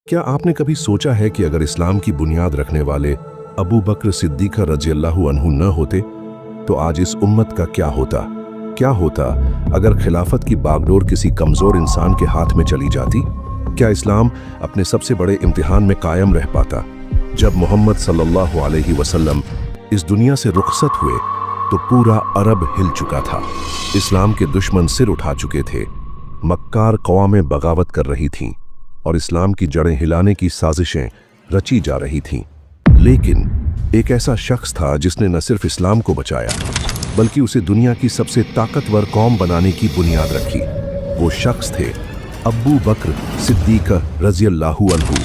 क्या आपने कभी सोचा है कि अगर इस्लाम की बुनियाद रखने वाले अबू बकर सिद्दीक रज़ियल्लाहु अन्हु न होते तो आज इस उम्मत का क्या होता? क्या होता अगर खिलाफत की बागडोर किसी कमज़ोर इंसान के हाथ में चली जाती? क्या इस्लाम अपने सबसे बड़े इम्तिहान में कायम रह पाता? जब मोहम्मद सल्लल्लाहु अलैहि वसल्लम इस दुनिया से रुखसत हुए तो पूरा अरब हिल चुका था। इस्लाम के दुश्मन सिर उठा चुके थे, मक्कार कौमें बगावत कर रही थीं और इस्लाम की जड़ें हिलाने की साजिशें रची जा रही थीं। लेकिन एक ऐसा शख्स था जिसने न सिर्फ इस्लाम को बचाया बल्कि उसे दुनिया की सबसे ताकतवर कौम बनाने की बुनियाद रखी। वो शख्स थे अबू बकर सिद्दीक रज़ियल्लाहु अन्हु,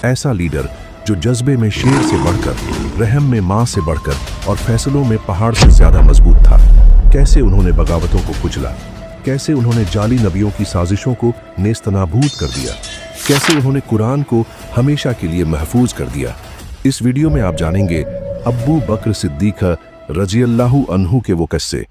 ऐसा लीडर जो जज्बे में शेर से बढ़कर, रहम में माँ से बढ़कर और फैसलों में पहाड़ से ज्यादा मजबूत था। कैसे उन्होंने बगावतों को कुचला, कैसे उन्होंने जाली नबियों की साजिशों को नेस्तनाबूद कर दिया, कैसे उन्होंने कुरान को हमेशा के लिए महफूज कर दिया। इस वीडियो में आप जानेंगे अबू बकर सिद्दीक रज़ियल्लाहु अन्हु के वो किस्से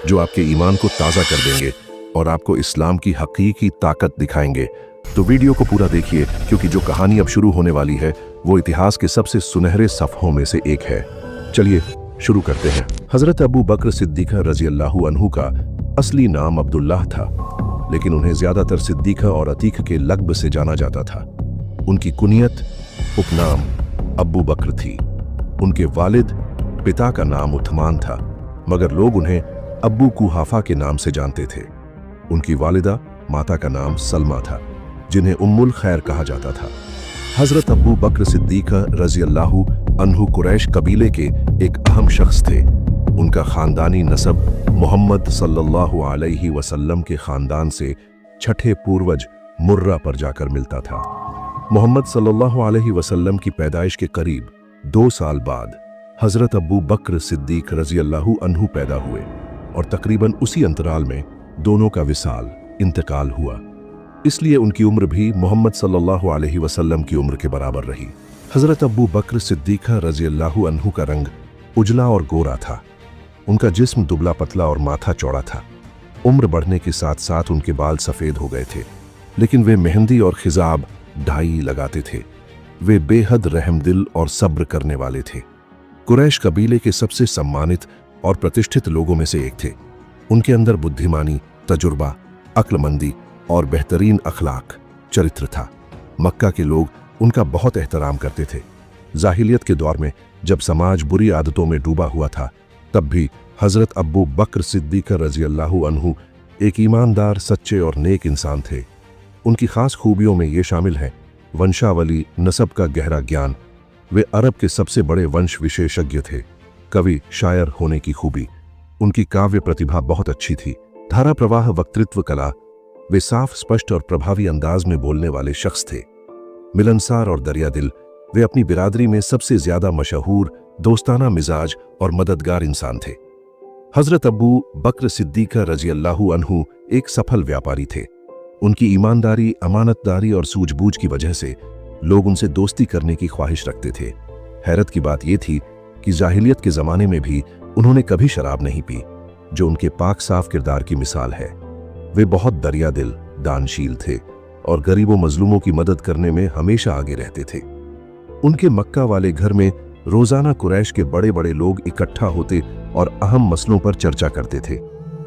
जो आपके ईमान को ताज़ा कर देंगे और आपको इस्लाम की हकीकी ताकत दिखाएंगे। तो वीडियो को पूरा देखिए क्योंकि जो कहानी अब शुरू होने वाली है वो इतिहास के सबसे सुनहरे सफ़हों में से एक है। चलिए शुरू करते हैं। हज़रत अबू बकर सिद्दीक रज़ियल्लाहु अन्हु का असली नाम अब्दुल्लाह था, लेकिन उन्हें ज़्यादातर सिद्दीक और अतीक के लक़ब से जाना जाता था। उनकी कुनियत उपनाम अबू बकर थी। उनके वालिद पिता का नाम उथमान था, मगर लोग उन्हें अबू कुहाफा के नाम से जानते थे। उनकी वालिदा माता का नाम सलमा था, जिन्हें उम्मुल खैर कहा जाता था। हज़रत अबू बकर सिद्दीक रज़ियल्लाहु अन्हु कुरैश कबीले के एक अहम शख्स थे। उनका ख़ानदानी नसब मोहम्मद सल्लल्लाहु अलैहि वसल्लम के ख़ानदान से छठे पूर्वज मुर्रा पर जाकर मिलता था। मोहम्मद सल्लल्लाहु अलैहि वसल्लम की पैदाइश के करीब 2 साल बाद हज़रत अबू बकर सिद्दीक रज़ियल्लाहु अन्हु पैदा हुए और तकरीबन उसी अंतराल में दोनों का विसाल इंतकाल हुआ। इसलिए उनकी उम्र भी मोहम्मद सल्लल्लाहु अलैहि वसल्लम की उम्र के बराबर रही। हज़रत अबू बकर सिद्दीक रज़ियल्लाहु अन्हु का रंग उजला और गोरा था। उनका जिस्म दुबला पतला और माथा चौड़ा था। उम्र बढ़ने के साथ साथ उनके बाल सफ़ेद हो गए थे, लेकिन वे मेहंदी और खिजाब ढाई लगाते थे। वे बेहद रहमदिल और सब्र करने वाले थे। कुरैश कबीले के सबसे सम्मानित और प्रतिष्ठित लोगों में से एक थे। उनके अंदर बुद्धिमानी, तजुर्बा, अक्लमंदी और बेहतरीन अखलाक चरित्र था। मक्का के लोग उनका बहुत एहतराम करते थे। जाहिलियत के दौर में जब समाज बुरी आदतों में डूबा हुआ था, तब भी हज़रत अबू बकर सिद्दीक रज़ियल्लाहु अन्हु एक ईमानदार, सच्चे और नेक इंसान थे। उनकी ख़ास खूबियों में ये शामिल हैं: वंशावली, नसब का गहरा ज्ञान। वे अरब के सबसे बड़े वंश विशेषज्ञ थे। कवि, शायर होने की खूबी। उनकी काव्य प्रतिभा बहुत अच्छी थी। धारा प्रवाह, वक्तृत्व कला। वे साफ, स्पष्ट और प्रभावी अंदाज में बोलने वाले शख्स थे। मिलनसार और दरिया दिल। वे अपनी बिरादरी में सबसे ज्यादा मशहूर, दोस्ताना मिजाज और मददगार इंसान थे। हज़रत अबू बकर सिद्दीक रज़ियल्लाहु अन्हु एक सफल व्यापारी थे। उनकी ईमानदारी, अमानतदारी और सूझबूझ की वजह से लोग उनसे दोस्ती करने की ख्वाहिश रखते थे। हैरत की बात यह थी कि जाहिलियत के ज़माने में भी उन्होंने कभी शराब नहीं पी, जो उनके पाक साफ किरदार की मिसाल है। वे बहुत दरिया दिल, दानशील थे और गरीबों मजलूमों की मदद करने में हमेशा आगे रहते थे। उनके मक्का वाले घर में रोजाना कुरैश के बड़े बड़े लोग इकट्ठा होते और अहम मसलों पर चर्चा करते थे।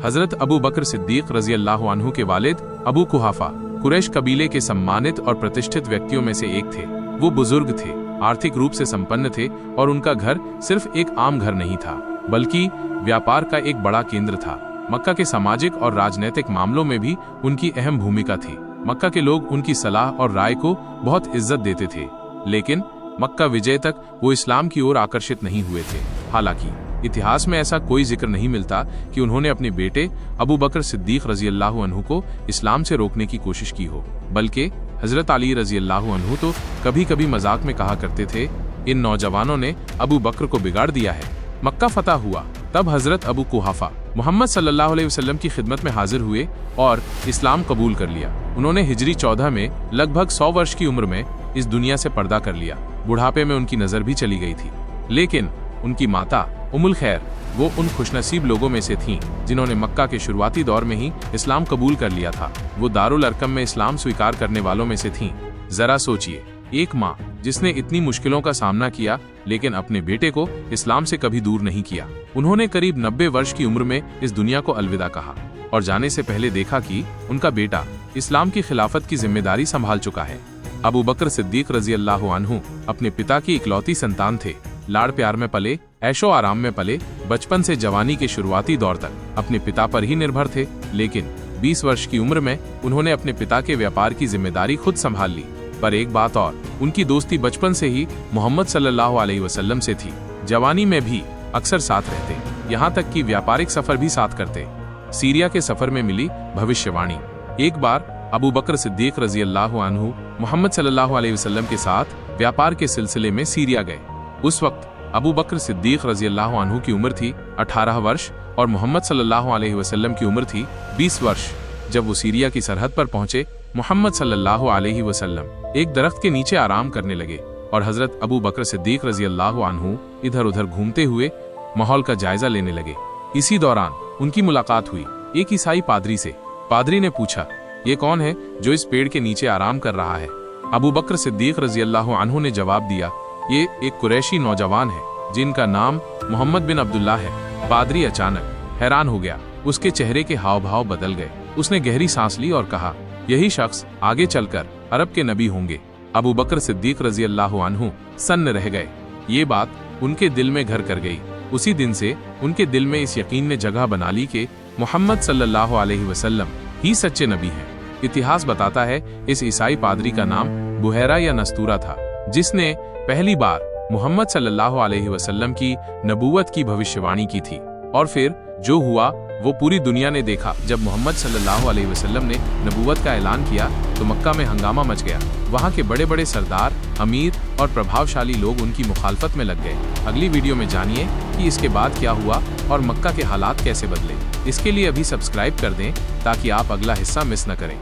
हज़रत अबू बकर सिद्दीक रज़ियल्लाहु अन्हु के वालिद अबू कुहाफा कुरैश कबीले के सम्मानित और प्रतिष्ठित व्यक्तियों में से एक थे। वो बुजुर्ग थे, आर्थिक रूप से संपन्न थे और उनका घर सिर्फ एक आम घर नहीं था, बल्कि व्यापार का एक बड़ा केंद्र था। मक्का के सामाजिक और राजनीतिक मामलों में भी उनकी अहम भूमिका थी। मक्का के लोग उनकी सलाह और राय को बहुत इज्जत देते थे, लेकिन मक्का विजय तक वो इस्लाम की ओर आकर्षित नहीं हुए थे। हालांकि इतिहास में ऐसा कोई जिक्र नहीं मिलता कि उन्होंने अपने बेटे अबू बकर सिद्दीक रज़ियल्लाहु अन्हु को इस्लाम से रोकने की कोशिश की हो, बल्कि हज़रत अली रज़ियल्लाहु अन्हु तो कभी कभी मजाक में कहा करते थे, इन नौजवानों ने अबू बकर को बिगाड़ दिया है। मक्का फतह हुआ तब हज़रत अबू कुहाफा मोहम्मद सल्लल्लाहु अलैहि वसल्लम की खिदमत में हाजिर हुए और इस्लाम कबूल कर लिया। उन्होंने हिजरी 14 में लगभग 100 वर्ष की उम्र में इस दुनिया से पर्दा कर लिया। बुढ़ापे में उनकी नज़र भी चली गई थी, लेकिन उनकी माता उम्मुल खैर वो उन खुशनसीब लोगों में से थीं जिन्होंने मक्का के शुरुआती दौर में ही इस्लाम कबूल कर लिया था। वो दारुल अरकम में इस्लाम स्वीकार करने वालों में से थीं। जरा सोचिए, एक माँ जिसने इतनी मुश्किलों का सामना किया लेकिन अपने बेटे को इस्लाम से कभी दूर नहीं किया। उन्होंने करीब 90 वर्ष की उम्र में इस दुनिया को अलविदा कहा और जाने से पहले देखा कि उनका बेटा इस्लाम की खिलाफत की जिम्मेदारी संभाल चुका है। अबू बकर सिद्दीक रजी अल्लाह अन्हु अपने पिता की इकलौती संतान थे। लाड़ प्यार में पले, ऐशो आराम में पले, बचपन से जवानी के शुरुआती दौर तक अपने पिता पर ही निर्भर थे। लेकिन 20 वर्ष की उम्र में उन्होंने अपने पिता के व्यापार की जिम्मेदारी खुद संभाल ली। पर एक बात और, उनकी दोस्ती बचपन से ही मोहम्मद सल्लल्लाहु अलैहि वसल्लम से थी। जवानी में भी अक्सर साथ रहते, यहाँ तक कि व्यापारिक सफर भी साथ करते। सीरिया के सफर में मिली भविष्यवाणी। एक बार अबू बकर सिद्दीक रजी अल्लाह अन्हु मोहम्मद सल्लल्लाहु अलैहि वसल्लम के साथ व्यापार के सिलसिले में सीरिया गए। उस वक्त अबू बकर सिद्दीक रजी अल्लाह अन्हु की उम्र थी 18 वर्ष और मोहम्मद सल्लल्लाहु अलैहि वसल्लम की उम्र थी 20 वर्ष। जब वो सीरिया की सरहद पर पहुंचे, मोहम्मद सल्लल्लाहु अलैहि वसल्लम एक दरख्त के नीचे आराम करने लगे और हजरत अबू बकर सिद्दीक रजी अल्लाह अन्हु इधर उधर घूमते हुए माहौल का जायजा लेने लगे। इसी दौरान उनकी मुलाकात हुई एक ईसाई पादरी से। पादरी ने पूछा, ये कौन है जो इस पेड़ के नीचे आराम कर रहा है? अबू बकर सिद्दीक रजी अल्लाह अन्हु ने जवाब दिया, ये एक कुरैशी नौजवान है जिनका नाम मोहम्मद बिन अब्दुल्ला है। पादरी अचानक हैरान हो गया, उसके चेहरे के हाव भाव बदल गए। उसने गहरी सांस ली और कहा, यही शख्स आगे चलकर अरब के नबी होंगे। अबू बकर सिद्दीक रजी अल्लाह अन्हु सन्न रह गए। ये बात उनके दिल में घर कर गई। उसी दिन से उनके दिल में इस यकीन ने जगह बना ली कि मोहम्मद सल्लल्लाहु अलैहि वसल्लम ही सच्चे नबी हैं। इतिहास बताता है इस ईसाई पादरी का नाम बुहैरा या नस्तूरा था, जिसने पहली बार मोहम्मद सल्लल्लाहु अलैहि वसल्लम की नबूवत की भविष्यवाणी की थी। और फिर जो हुआ वो पूरी दुनिया ने देखा। जब मोहम्मद सल्लल्लाहु अलैहि वसल्लम ने नबूवत का ऐलान किया तो मक्का में हंगामा मच गया। वहाँ के बड़े बड़े सरदार, अमीर और प्रभावशाली लोग उनकी मुखालफत में लग गए। अगली वीडियो में जानिए कि इसके बाद क्या हुआ और मक्का के हालात कैसे बदले। इसके लिए अभी सब्सक्राइब कर दें ताकि आप अगला हिस्सा मिस न करें।